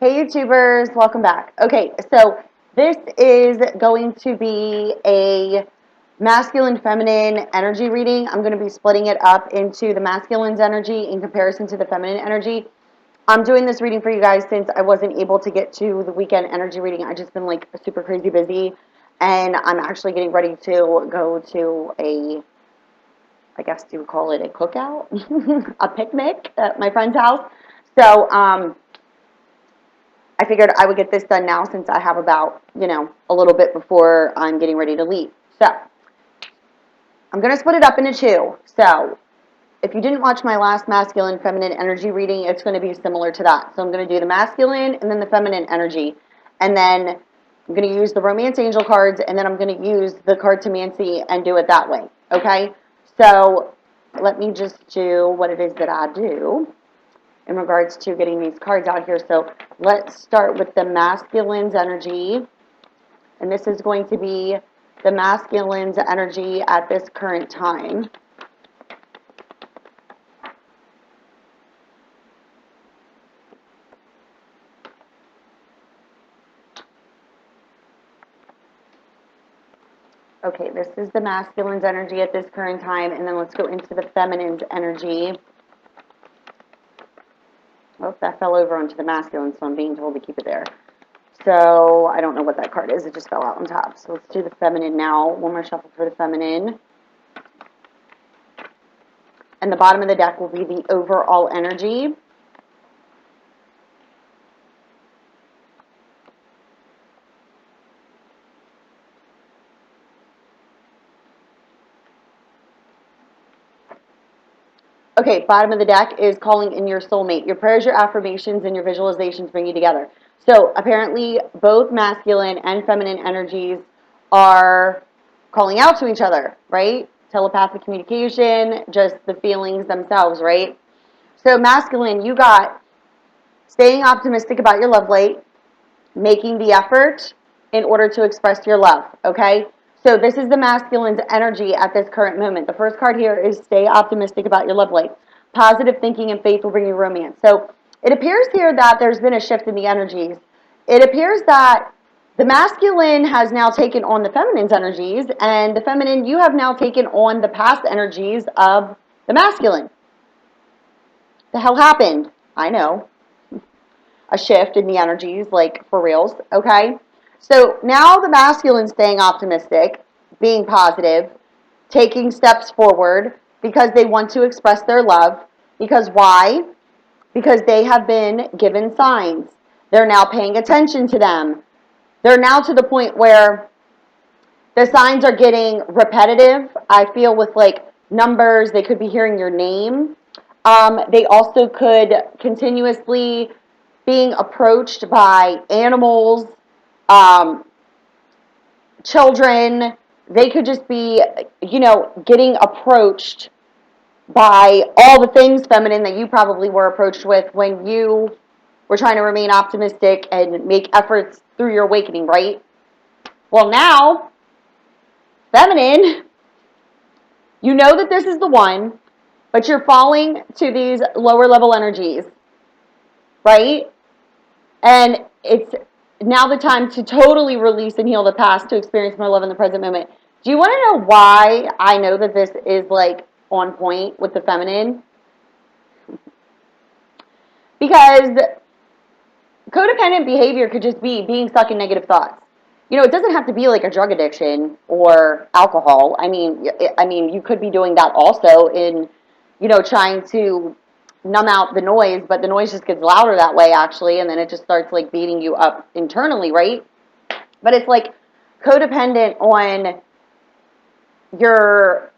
Hey YouTubers, welcome back. Okay, so this is going to be a masculine feminine energy reading. I'm going to be splitting it up into the masculine's energy in comparison to the feminine energy. I'm doing this reading for you guys since I wasn't able to get to the weekend energy reading. I've just been like super crazy busy, and I'm actually getting ready to go to I guess you would call it a cookout, a picnic at my friend's house. So, I figured I would get this done now since I have about, a little bit before I'm getting ready to leave. So, I'm going to split it up into two. So, if you didn't watch my last masculine feminine energy reading, it's going to be similar to that. So, I'm going to do the masculine and then the feminine energy. And then I'm going to use the romance angel cards, and then I'm going to use the cartomancy and do it that way. Okay? So, let me just do what it is that I do in regards to getting these cards out here. So let's start with the masculine's energy. And this is going to be the masculine's energy at this current time. Okay, this is the masculine's energy at this current time. And then let's go into the feminine's energy. Oh, that fell over onto the masculine, so I'm being told to keep it there. So I don't know what that card is. It just fell out on top. So let's do the feminine now. One more shuffle for the feminine. And the bottom of the deck will be the overall energy. Okay, bottom of the deck is calling in your soulmate. Your prayers, your affirmations, and your visualizations bring you together. So apparently both masculine and feminine energies are calling out to each other, right? Telepathic communication, just the feelings themselves, right? So masculine, you got staying optimistic about your love life, making the effort in order to express your love, okay? So this is the masculine's energy at this current moment. The first card here is stay optimistic about your love life. Positive thinking and faith will bring you romance. So it appears here that there's been a shift in the energies. It appears that the masculine has now taken on the feminine's energies, and the feminine, you have now taken on the past energies of the masculine. The hell happened? I know. A shift in the energies, like for reals, okay? So now the masculine staying optimistic, being positive, taking steps forward because they want to express their love. Because why? Because they have been given signs. They're now paying attention to them. They're now to the point where the signs are getting repetitive. I feel with like numbers, they could be hearing your name. They also could continuously being approached by animals, children. They could just be, getting approached by all the things feminine that you probably were approached with when you were trying to remain optimistic and make efforts through your awakening, right? Well, now, feminine, you know that this is the one, but you're falling to these lower level energies, right? And it's now the time to totally release and heal the past to experience more love in the present moment. Do you want to know why I know that this is like on point with the feminine? Because codependent behavior could just be being stuck in negative thoughts. It doesn't have to be like a drug addiction or alcohol. I mean, you could be doing that also in, trying to numb out the noise, but the noise just gets louder that way actually, and then it just starts like beating you up internally, right? But it's like codependent on your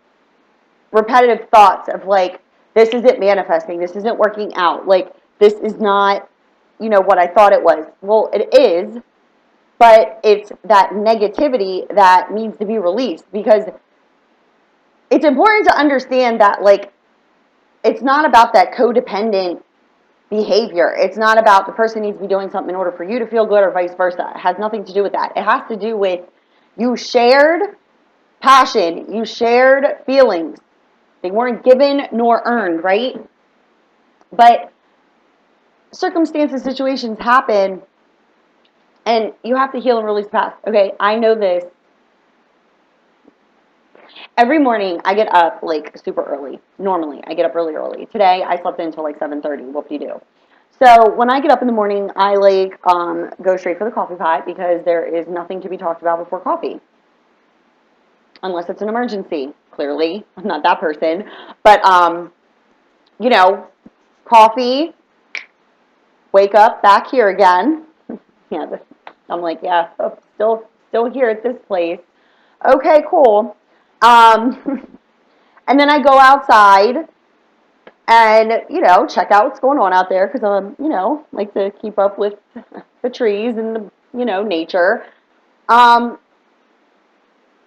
repetitive thoughts of like, this isn't manifesting, this isn't working out, like this is not, what I thought it was. Well, it is, but it's that negativity that needs to be released, because it's important to understand that like it's not about that codependent behavior. It's not about the person needs to be doing something in order for you to feel good or vice versa. It has nothing to do with that. It has to do with you shared passion, you shared feelings. They weren't given nor earned, right? But circumstances, situations happen, and you have to heal and release past. Okay, I know this. Every morning I get up like super early. Normally I get up really early. Today I slept in until like 7:30. Whoop-de-doo. So when I get up in the morning, I like go straight for the coffee pot because there is nothing to be talked about before coffee, unless it's an emergency. Clearly, I'm not that person. But you know, coffee. Wake up back here again. Yeah, I'm like, yeah, oh, still here at this place. Okay, cool. Um, and then I go outside and check out what's going on out there because like to keep up with the trees and the nature. Um,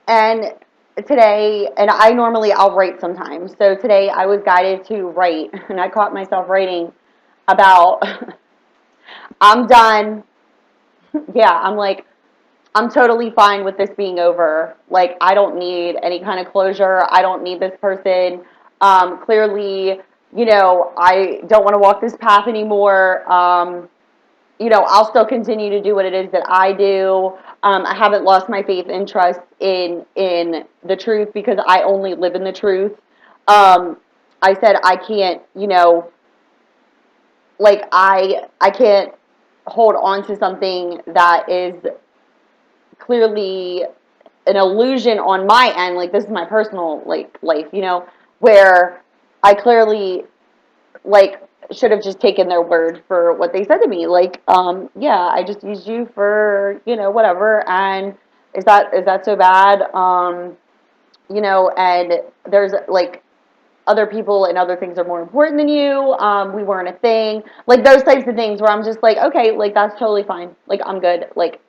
and today, and I normally I'll write sometimes. So today I was guided to write, and I caught myself writing about I'm done. Yeah, I'm like I'm totally fine with this being over. Like, I don't need any kind of closure. I don't need this person. Clearly, I don't want to walk this path anymore. I'll still continue to do what it is that I do. I haven't lost my faith and trust in the truth because I only live in the truth. I said I can't, like I can't hold on to something that is clearly an illusion on my end, like this is my personal like life, where I clearly like should have just taken their word for what they said to me. Like, yeah, I just used you for, whatever, and is that so bad? And there's like other people and other things are more important than you. We weren't a thing. Like those types of things where I'm just like, okay, like that's totally fine. Like I'm good. Like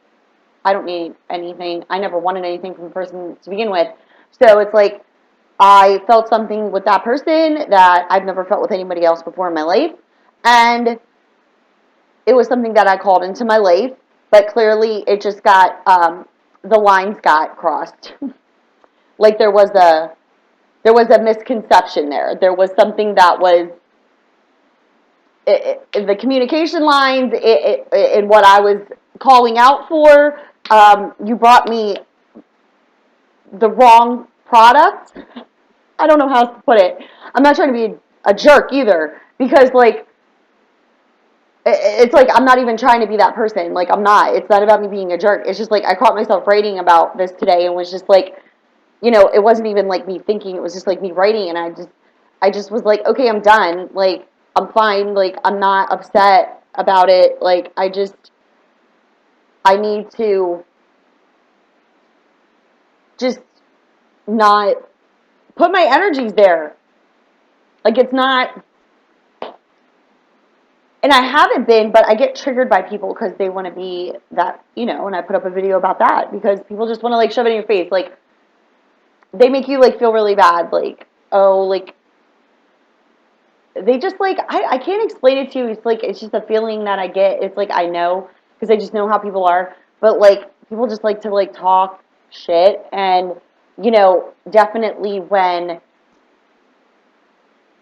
I don't need anything. I never wanted anything from the person to begin with. So it's like I felt something with that person that I've never felt with anybody else before in my life. And it was something that I called into my life, but clearly it just got, the lines got crossed. Like there was a misconception there. There was something that was the communication lines in what I was calling out for. You brought me the wrong product. I don't know how else to put it. I'm not trying to be a jerk either because like it's like I'm not even trying to be that person. Like I'm not. It's not about me being a jerk. It's just like I caught myself writing about this today and was just like, it wasn't even like me thinking. It was just like me writing, and I just was like, okay, I'm done. Like I'm fine. Like I'm not upset about it. Like I need to just not put my energies there. Like it's not, and I haven't been, but I get triggered by people because they want to be that, and I put up a video about that because people just want to like shove it in your face. Like they make you like feel really bad. Like, oh, like they just like, I can't explain it to you. It's like, it's just a feeling that I get. It's like, I know because I just know how people are, but like people just like to like talk shit. And, definitely when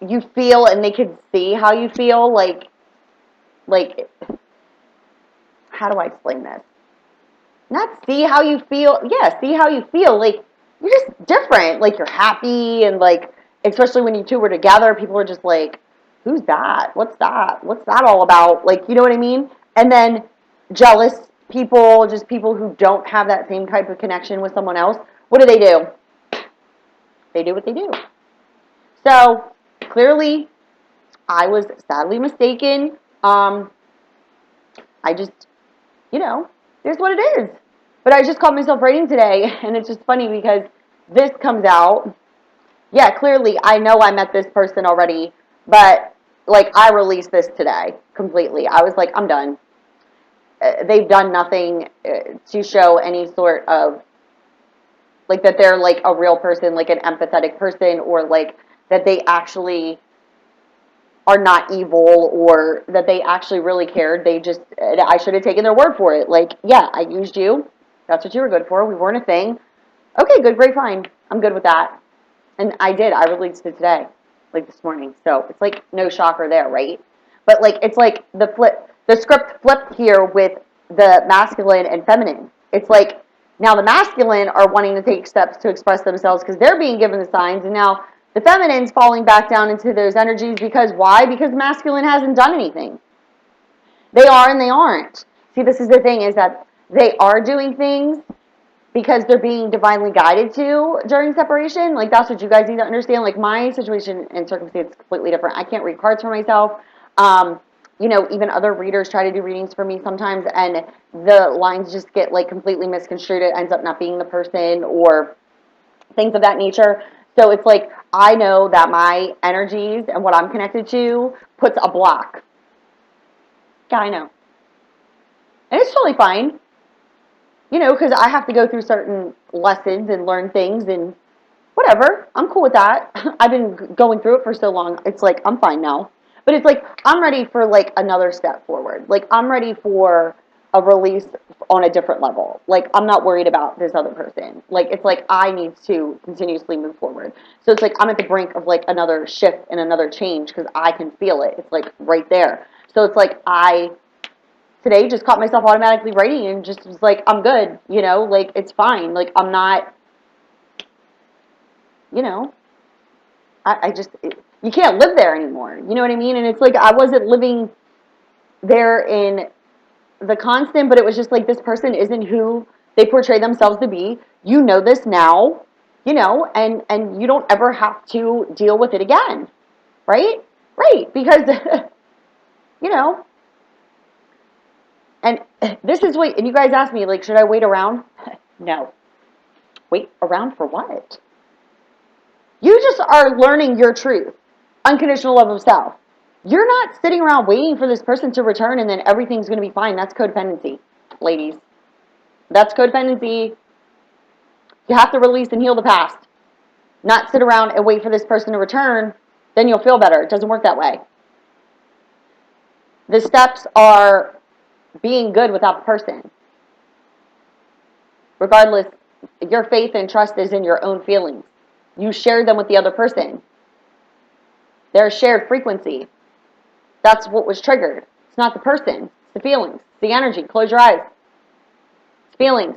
you feel and they can see how you feel, like, how do I explain this? Not see how you feel. Yeah, see how you feel. Like you're just different. Like you're happy and like especially when you two were together, people are just like, who's that? What's that? What's that all about? Like, you know what I mean? And then jealous people, just people who don't have that same type of connection with someone else, what do? They do what they do. So clearly I was sadly mistaken. I just, here's what it is. But I just caught myself writing today, and it's just funny because this comes out. Yeah, clearly, I know I met this person already, but like I released this today completely. I was like, I'm done. They've done nothing to show any sort of like that they're like a real person, like an empathetic person, or like that they actually are not evil or that they actually really cared. They just, I should have taken their word for it. Like, yeah, I used you. That's what you were good for. We weren't a thing. Okay, good, great, fine. I'm good with that. And I did. I released it today, like this morning. So it's like no shocker there, right? But like it's like the script flipped here with the masculine and feminine. It's like now the masculine are wanting to take steps to express themselves because they're being given the signs, and now the feminine's falling back down into those energies because why? Because the masculine hasn't done anything. They are and they aren't. See, this is the thing, is that they are doing things because they're being divinely guided to during separation. Like, that's what you guys need to understand. Like, my situation and circumstance is completely different. I can't read cards for myself. Even other readers try to do readings for me sometimes, and the lines just get, like, completely misconstrued. It ends up not being the person or things of that nature. So it's like, I know that my energies and what I'm connected to puts a block. Yeah, I know. And it's totally fine, because I have to go through certain lessons and learn things and whatever. I'm cool with that. I've been going through it for so long. It's like, I'm fine now. But it's like, I'm ready for like another step forward. Like, I'm ready for a release on a different level. Like, I'm not worried about this other person. Like, it's like, I need to continuously move forward. So it's like, I'm at the brink of like another shift and another change because I can feel it. It's like right there. So it's like, today just caught myself automatically writing and just was like, I'm good, like, it's fine. Like, I'm not, you know, you can't live there anymore. You know what I mean? And it's like, I wasn't living there in the constant, but it was just like, this person isn't who they portray themselves to be. You know this now, and you don't ever have to deal with it again. Right? Right. Because, you know, and this is and you guys asked me, like, should I wait around? No. Wait around for what? You just are learning your truth. Unconditional love of self. You're not sitting around waiting for this person to return and then everything's going to be fine. That's codependency, ladies. That's codependency. You have to release and heal the past. Not sit around and wait for this person to return. Then you'll feel better. It doesn't work that way. The steps are being good without the person. Regardless, your faith and trust is in your own feelings. You share them with the other person. They're a shared frequency. That's what was triggered. It's not the person. It's the feelings. It's the energy. Close your eyes. It's feelings.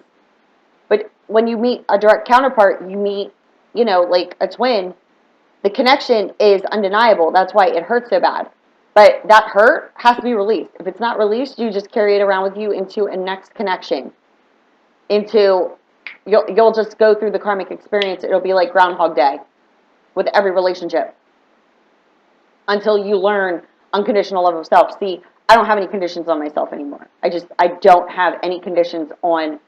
But when you meet a direct counterpart, you meet, like a twin, the connection is undeniable. That's why it hurts so bad. But that hurt has to be released. If it's not released, you just carry it around with you into a next connection. You'll just go through the karmic experience. It'll be like Groundhog Day with every relationship until you learn unconditional love of self. See, I don't have any conditions on myself anymore. I don't have any conditions on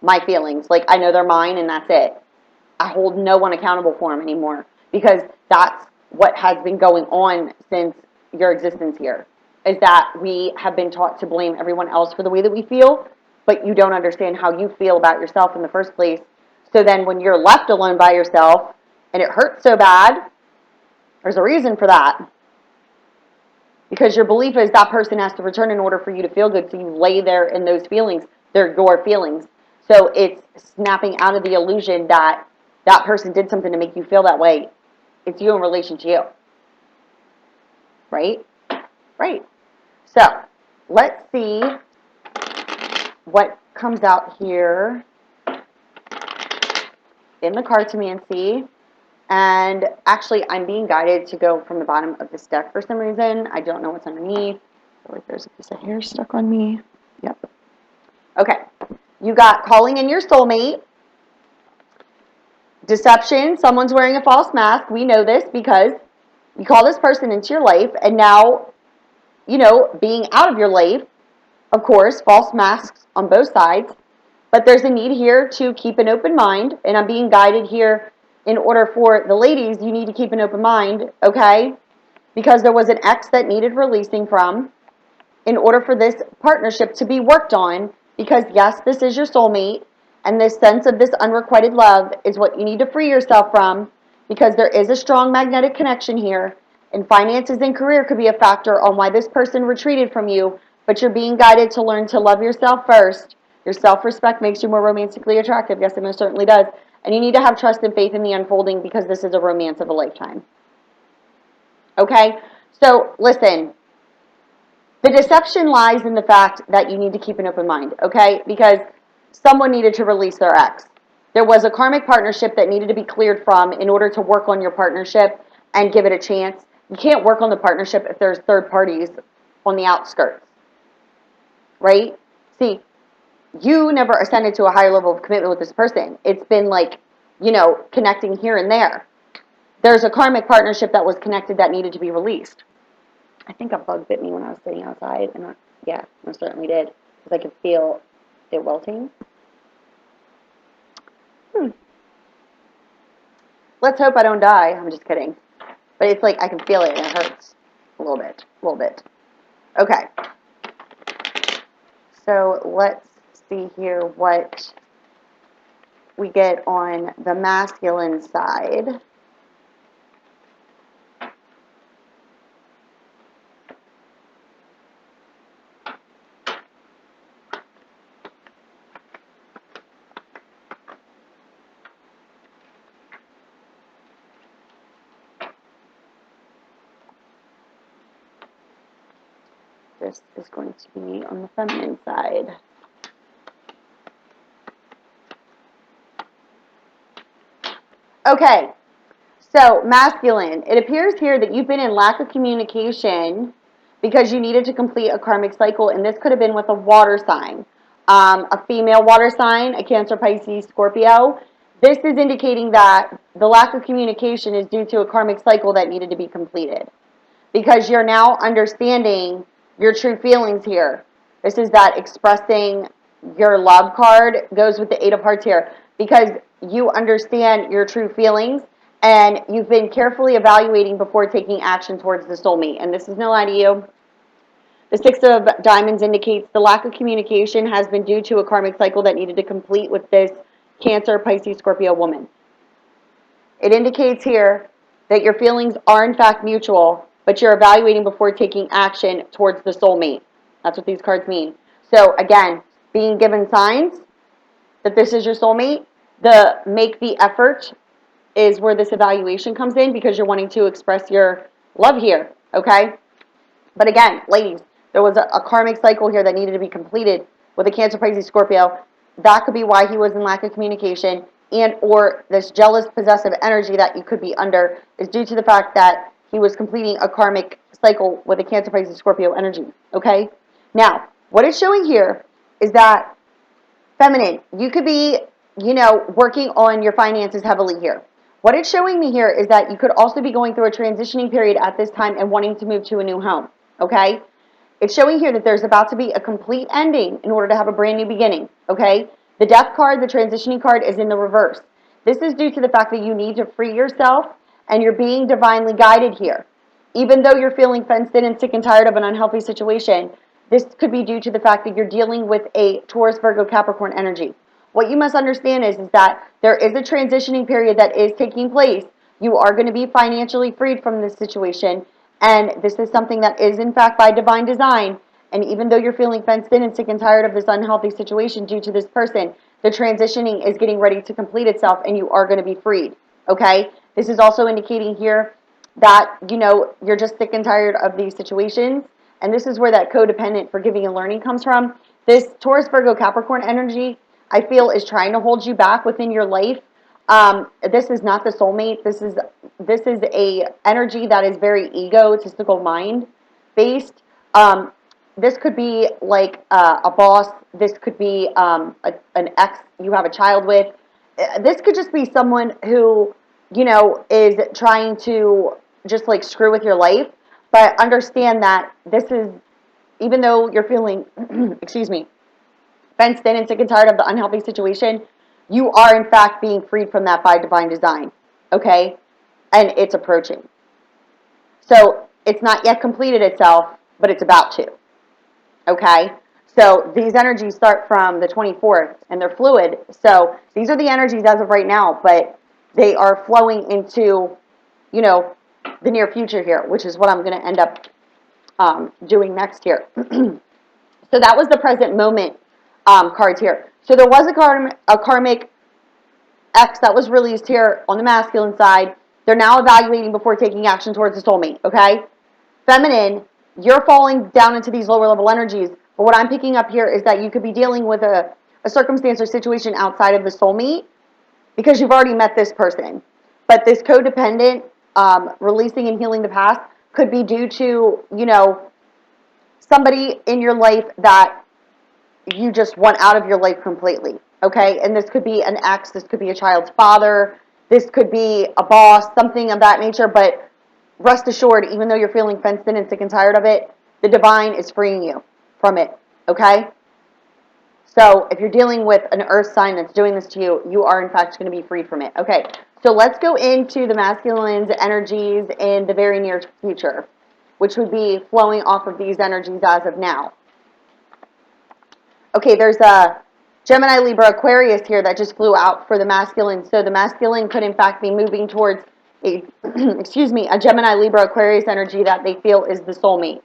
my feelings. Like, I know they're mine and that's it. I hold no one accountable for them anymore because that's what has been going on since your existence here, is that we have been taught to blame everyone else for the way that we feel, but you don't understand how you feel about yourself in the first place. So then when you're left alone by yourself and it hurts so bad, there's a reason for that. Because your belief is that person has to return in order for you to feel good, so you lay there in those feelings. They're your feelings. So it's snapping out of the illusion that that person did something to make you feel that way. It's you in relation to you. Right? Right. So let's see what comes out here in the card to me and see. And actually, I'm being guided to go from the bottom of this deck for some reason. I don't know what's underneath. I feel like there's a piece of hair stuck on me. Yep. Okay. You got calling in your soulmate. Deception. Someone's wearing a false mask. We know this because you call this person into your life, and now, being out of your life, of course, false masks on both sides. But there's a need here to keep an open mind, and I'm being guided here. In order for the ladies, you need to keep an open mind, okay? Because there was an ex that needed releasing from in order for this partnership to be worked on. Because, yes, this is your soulmate, and this sense of this unrequited love is what you need to free yourself from, because there is a strong magnetic connection here, and finances and career could be a factor on why this person retreated from you, but you're being guided to learn to love yourself first. Your self-respect makes you more romantically attractive. Yes, it most certainly does. And you need to have trust and faith in the unfolding because this is a romance of a lifetime. Okay? So, listen. The deception lies in the fact that you need to keep an open mind, okay? Because someone needed to release their ex. There was a karmic partnership that needed to be cleared from in order to work on your partnership and give it a chance. You can't work on the partnership if there's third parties on the outskirts, right? See, you never ascended to a higher level of commitment with this person. It's been like, connecting here and there. There's a karmic partnership that was connected that needed to be released. I think a bug bit me when I was sitting outside, and I certainly did, because I could feel it wilting. Let's hope I don't die. I'm just kidding. But it's like I can feel it, and it hurts a little bit. Okay. So let's see here what we get on the masculine side. This is going to be on the feminine side. Okay, so masculine. It appears here that you've been in lack of communication because you needed to complete a karmic cycle, and this could have been with a water sign, a female water sign, a Cancer, Pisces, Scorpio. This is indicating that the lack of communication is due to a karmic cycle that needed to be completed, because you're now understanding your true feelings here. This is that expressing your love card goes with the Eight of Hearts here, because you understand your true feelings and you've been carefully evaluating before taking action towards the soulmate. And this is no lie to you. The Six of Diamonds indicates the lack of communication has been due to a karmic cycle that needed to complete with this Cancer, Pisces, Scorpio woman. It indicates here that your feelings are in fact mutual, but you're evaluating before taking action towards the soulmate. That's what these cards mean. So again, being given signs that this is your soulmate, the make the effort is where this evaluation comes in, because you're wanting to express your love here, okay? But again, ladies, there was a karmic cycle here that needed to be completed with a Cancer, Pisces, Scorpio. That could be why he was in lack of communication, and or this jealous, possessive energy that you could be under is due to the fact that he was completing a karmic cycle with a Cancer, Pisces, Scorpio energy, okay? Now, what it's showing here is that feminine, you could be, working on your finances heavily here. What it's showing me here is that you could also be going through a transitioning period at this time and wanting to move to a new home, okay? It's showing here that there's about to be a complete ending in order to have a brand new beginning, okay? The death card, the transitioning card, is in the reverse. This is due to the fact that you need to free yourself and you're being divinely guided here. Even though you're feeling fenced in and sick and tired of an unhealthy situation, this could be due to the fact that you're dealing with a Taurus, Virgo, Capricorn energy. What you must understand is that there is a transitioning period that is taking place. You are going to be financially freed from this situation, and this is something that is in fact by divine design. And even though you're feeling fenced in and sick and tired of this unhealthy situation due to this person, the transitioning is getting ready to complete itself and you are going to be freed, okay? This is also indicating here that, you're just sick and tired of these situations. And this is where that codependent forgiving and learning comes from. This Taurus, Virgo, Capricorn energy, I feel, is trying to hold you back within your life. This is not the soulmate. This is a energy that is very egotistical mind based. This could be like a boss. This could be an ex you have a child with. This could just be someone who, is trying to just like screw with your life. But understand that this is, even though you're feeling, excuse me, fenced in and sick and tired of the unhealthy situation, you are in fact being freed from that by divine design, okay? And it's approaching. So it's not yet completed itself, but it's about to, okay? So these energies start from the 24th, and they're fluid. So these are the energies as of right now, but they are flowing into, the near future here, which is what I'm going to end up doing next here. So that was the present moment cards here. So there was a karmic X that was released here on the masculine side. They're now evaluating before taking action towards the soulmate, okay? Feminine, you're falling down into these lower level energies. But what I'm picking up here is that you could be dealing with a circumstance or situation outside of the soulmate because you've already met this person. But this codependent, releasing and healing the past could be due to, you know, somebody in your life that you just want out of your life completely, okay? And this could be an ex, this could be a child's father, this could be a boss, something of that nature, but rest assured, even though you're feeling fenced in and sick and tired of it, the divine is freeing you from it, okay? So if you're dealing with an earth sign that's doing this to you, you are in fact going to be freed from it. Okay, so let's go into the masculine's energies in the very near future, which would be flowing off of these energies as of now. Okay, there's a Gemini, Libra, Aquarius here that just flew out for the masculine. So the masculine could in fact be moving towards a, excuse me, a Gemini, Libra, Aquarius energy that they feel is the soulmate.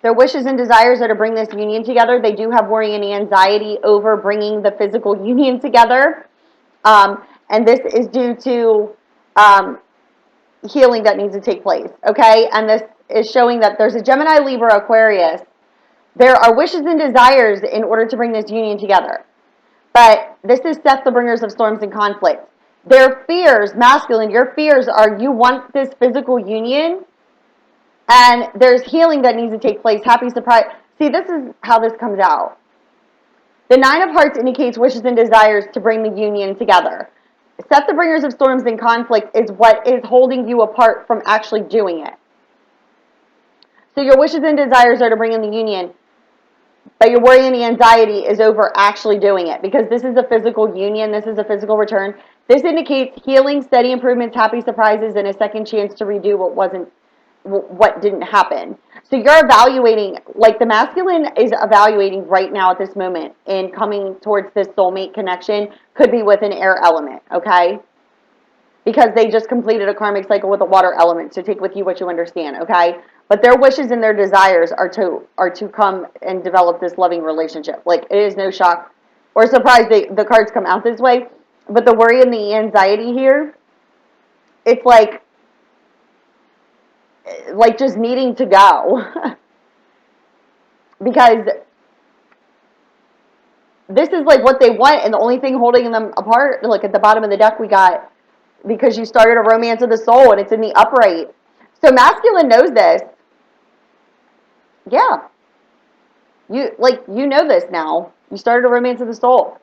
Their wishes and desires are to bring this union together. They do have worry and anxiety over bringing the physical union together. And this is due to healing that needs to take place, okay? And this is showing that there's a Gemini, Libra, Aquarius. There are wishes and desires in order to bring this union together. But this is Seth, the bringers of storms and conflict. Their fears, masculine, your fears are you want this physical union, and there's healing that needs to take place. Happy surprise. See, this is how this comes out. The Nine of Hearts indicates wishes and desires to bring the union together. Set the bringers of storms and conflict is what is holding you apart from actually doing it. So your wishes and desires are to bring in the union, but your worry and the anxiety is over actually doing it because this is a physical union. This is a physical return. This indicates healing, steady improvements, happy surprises, and a second chance to redo what didn't happen. So you're evaluating, like the masculine is evaluating right now at this moment in coming towards this soulmate connection, could be with an air element, okay? Because they just completed a karmic cycle with a water element, so take with you what you understand, okay? But their wishes and their desires are to come and develop this loving relationship. Like, it is no shock or surprise the cards come out this way, but the worry and the anxiety here, it's like just needing to go. Because this is like what they want, and the only thing holding them apart, like at the bottom of the deck we got, because you started a romance of the soul and it's in the upright. So masculine knows this. Yeah. You know this now. You started a romance of the soul.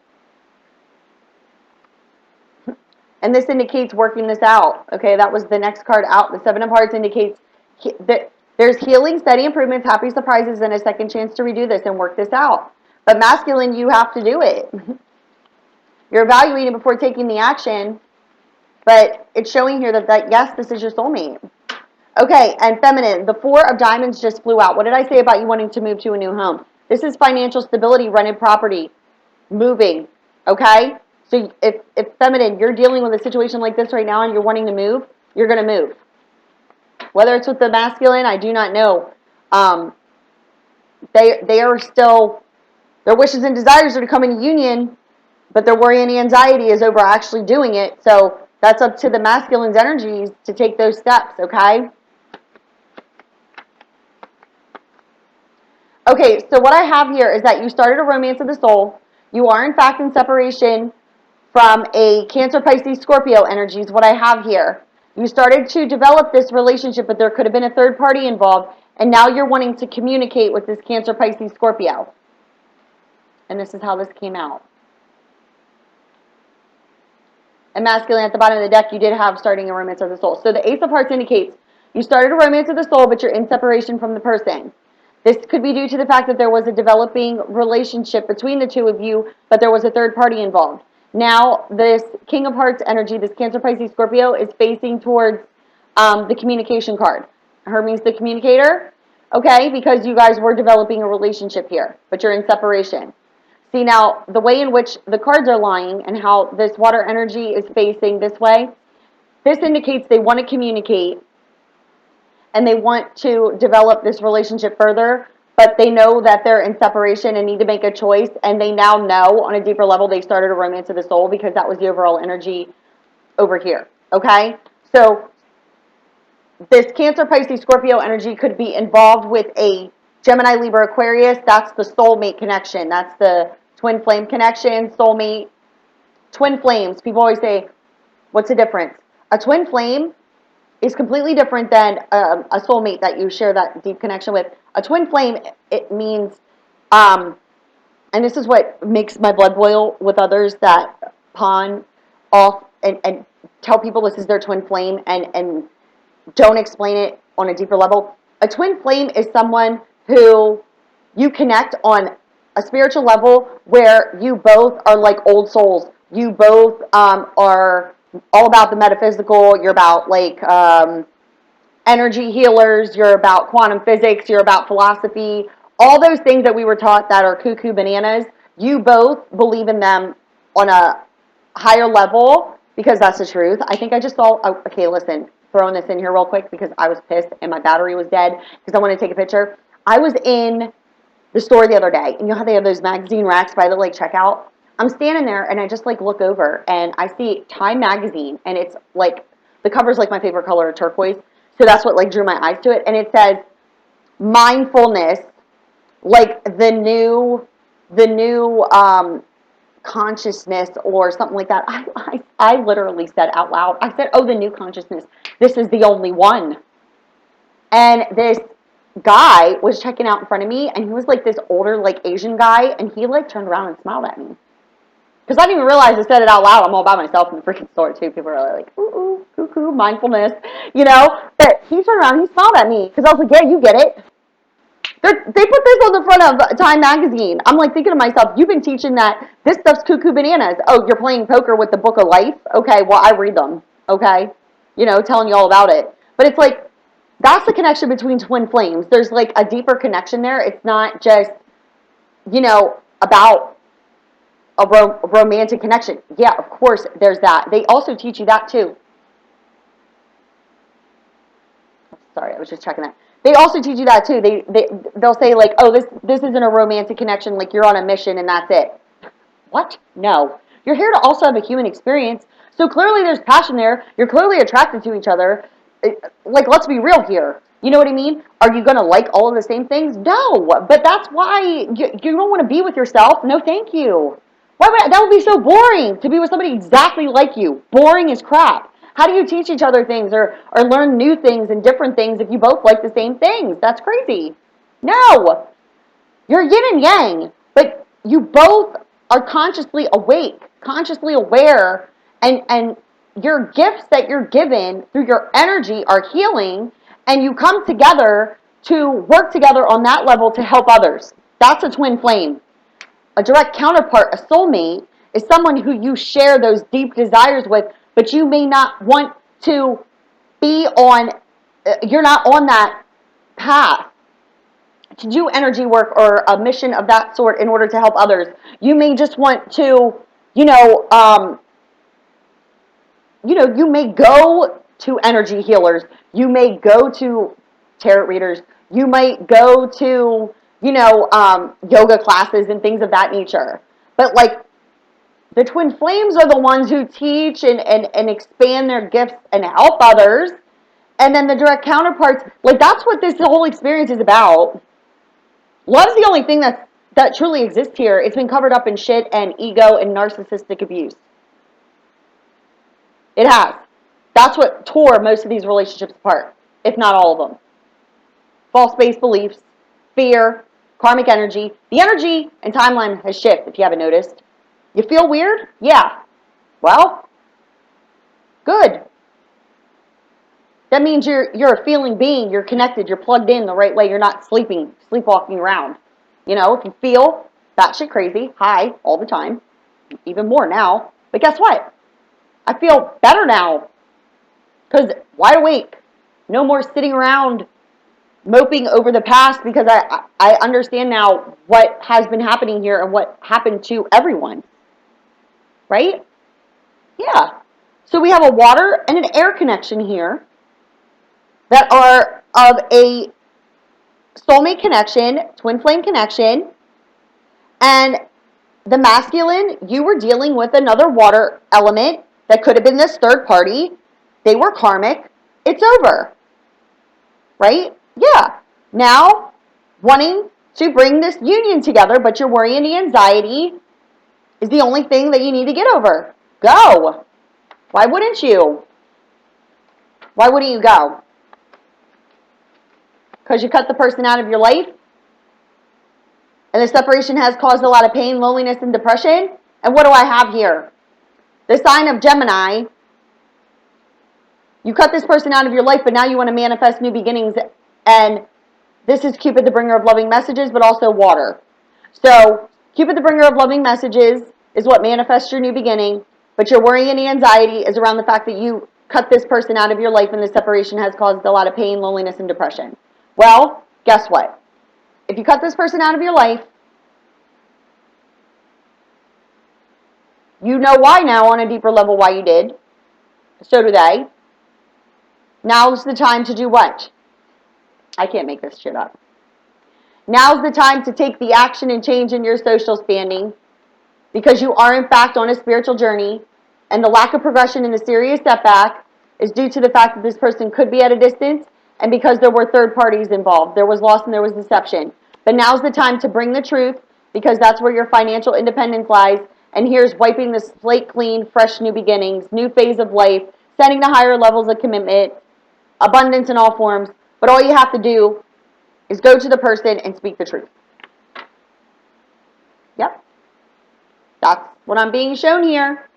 And this indicates working this out. Okay, that was the next card out. The Seven of Hearts indicates that there's healing, steady improvements, happy surprises, and a second chance to redo this and work this out. But masculine, you have to do it. You're evaluating before taking the action, but it's showing here that yes, this is your soulmate. Okay, and feminine, the Four of Diamonds just flew out. What did I say about you wanting to move to a new home? This is financial stability, rented property, moving, okay? So if feminine, you're dealing with a situation like this right now and you're wanting to move, you're going to move. Whether it's with the masculine, I do not know. They are still, their wishes and desires are to come in union, but their worry and anxiety is over actually doing it. So that's up to the masculine's energies to take those steps, okay? Okay, so what I have here is that you started a romance of the soul. You are, in fact, in separation from a Cancer, Pisces, Scorpio energy is what I have here. You started to develop this relationship, but there could have been a third party involved, and now you're wanting to communicate with this Cancer, Pisces, Scorpio. And this is how this came out. And masculine at the bottom of the deck, you did have starting a romance of the soul. So the Ace of Hearts indicates you started a romance of the soul, but you're in separation from the person. This could be due to the fact that there was a developing relationship between the two of you, but there was a third party involved. Now, this King of Hearts energy, this Cancer, Pisces, Scorpio, is facing towards the communication card. Hermes, the communicator, okay, because you guys were developing a relationship here, but you're in separation. See, now, the way in which the cards are lying and how this water energy is facing this way, this indicates they want to communicate and they want to develop this relationship further, but they know that they're in separation and need to make a choice, and they now know on a deeper level they started a romance of the soul because that was the overall energy over here. okay? So this Cancer, Pisces, Scorpio energy could be involved with a Gemini, Libra, Aquarius. That's the soulmate connection. That's the twin flame connection, soulmate, twin flames. People always say, what's the difference? A twin flame is completely different than a soulmate that you share that deep connection with. A twin flame, it means, and this is what makes my blood boil with others that pawn off and tell people this is their twin flame and don't explain it on a deeper level. A twin flame is someone who you connect on a spiritual level where you both are like old souls. You both are all about the metaphysical. You're about like energy healers. You're about quantum physics. You're about philosophy. All those things that we were taught that are cuckoo bananas, you both believe in them on a higher level because that's the truth. I think I just saw, oh, okay, listen, throwing this in here real quick because I was pissed and my battery was dead because I wanted to take a picture. I was in the store the other day, and you know how they have those magazine racks by the like checkout? I'm standing there and I just like look over and I see Time magazine, and it's like the cover's like my favorite color, turquoise. So that's what like drew my eyes to it. And it says mindfulness, like the new consciousness or something like that. I literally said out loud, I said, oh, the new consciousness. This is the only one. And this guy was checking out in front of me, and he was like this older, like Asian guy, and he like turned around and smiled at me. Because I didn't even realize I said it out loud. I'm all by myself in the freaking store too. People are like, ooh, ooh, cuckoo, mindfulness, you know? But he turned around, he smiled at me, because I was like, yeah, you get it. They put this on the front of Time magazine. I'm like thinking to myself, you've been teaching that this stuff's cuckoo bananas. Oh, you're playing poker with the book of life? Okay, well, I read them, okay? You know, telling you all about it. But it's like, that's the connection between twin flames. There's like a deeper connection there. It's not just, you know, about a romantic connection. Yeah, of course, there's that. They also teach you that too. Sorry, I was just checking that. They also teach you that too. They'll say like, oh, this isn't a romantic connection. Like you're on a mission and that's it. What? No. You're here to also have a human experience. So clearly there's passion there. You're clearly attracted to each other. Like, let's be real here. You know what I mean? Are you going to like all of the same things? No. But that's why you don't want to be with yourself. No, thank you. That would be so boring to be with somebody exactly like you. Boring as crap. How do you teach each other things or learn new things and different things if you both like the same things? That's crazy. No. You're yin and yang, but you both are consciously awake, consciously aware, and your gifts that you're given through your energy are healing, and you come together to work together on that level to help others. That's a twin flame. A direct counterpart, a soulmate, is someone who you share those deep desires with, but you may not want to be on, you're not on that path to do energy work or a mission of that sort in order to help others. You may just want to, you know, you may go to energy healers. You may go to tarot readers. You might go to, yoga classes and things of that nature. But like the twin flames are the ones who teach and expand their gifts and help others. And then the direct counterparts, like that's what this whole experience is about. Love's the only thing that truly exists here. It's been covered up in shit and ego and narcissistic abuse. It has. That's what tore most of these relationships apart, if not all of them. False-based beliefs, fear, karmic energy. The energy and timeline has shifted, if you haven't noticed. You feel weird? Yeah. Well, good. That means you're a feeling being. You're connected. You're plugged in the right way. You're not sleepwalking around. You know, if you feel batshit crazy, high all the time, even more now. But guess what? I feel better now because wide awake. No more sitting around moping over the past because I understand now what has been happening here and what happened to everyone. Right? Yeah. So we have a water and an air connection here that are of a soulmate connection, twin flame connection, and the masculine, you were dealing with another water element that could have been this third party, They were karmic. It's over. Right? Yeah. Now, wanting to bring this union together, but your worry and the anxiety is the only thing that you need to get over. Go. Why wouldn't you? Why wouldn't you go? Because you cut the person out of your life? And the separation has caused a lot of pain, loneliness, and depression? And what do I have here? The sign of Gemini. You cut this person out of your life, but now you want to manifest new beginnings. And this is Cupid, the bringer of loving messages, but also water. So Cupid, the bringer of loving messages, is what manifests your new beginning. But your worry and anxiety is around the fact that you cut this person out of your life and the separation has caused a lot of pain, loneliness, and depression. Well, guess what? If you cut this person out of your life, you know why now on a deeper level why you did. So do they. Now's the time to do what? I can't make this shit up. Now's the time to take the action and change in your social standing because you are in fact on a spiritual journey, and the lack of progression and the serious setback is due to the fact that this person could be at a distance and because there were third parties involved. There was loss and there was deception. But now's the time to bring the truth because that's where your financial independence lies. And here's wiping the slate clean, fresh new beginnings, new phase of life, setting to higher levels of commitment, abundance in all forms. But all you have to do is go to the person and speak the truth. Yep. That's what I'm being shown here.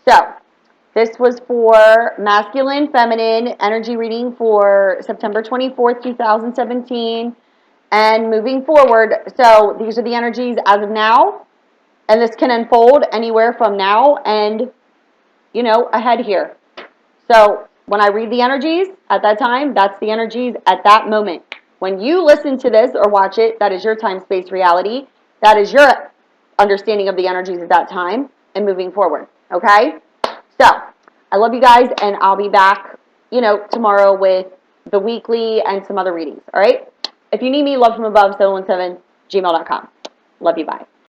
So, this was for masculine, feminine energy reading for September 24th, 2017, and moving forward. So, these are the energies as of now, and this can unfold anywhere from now and, ahead here. So, when I read the energies at that time, that's the energies at that moment. When you listen to this or watch it, that is your time, space, reality. That is your understanding of the energies at that time and moving forward. Okay? So, I love you guys, and I'll be back, tomorrow with the weekly and some other readings. All right? If you need me, love from above, 717, gmail.com. Love you, bye.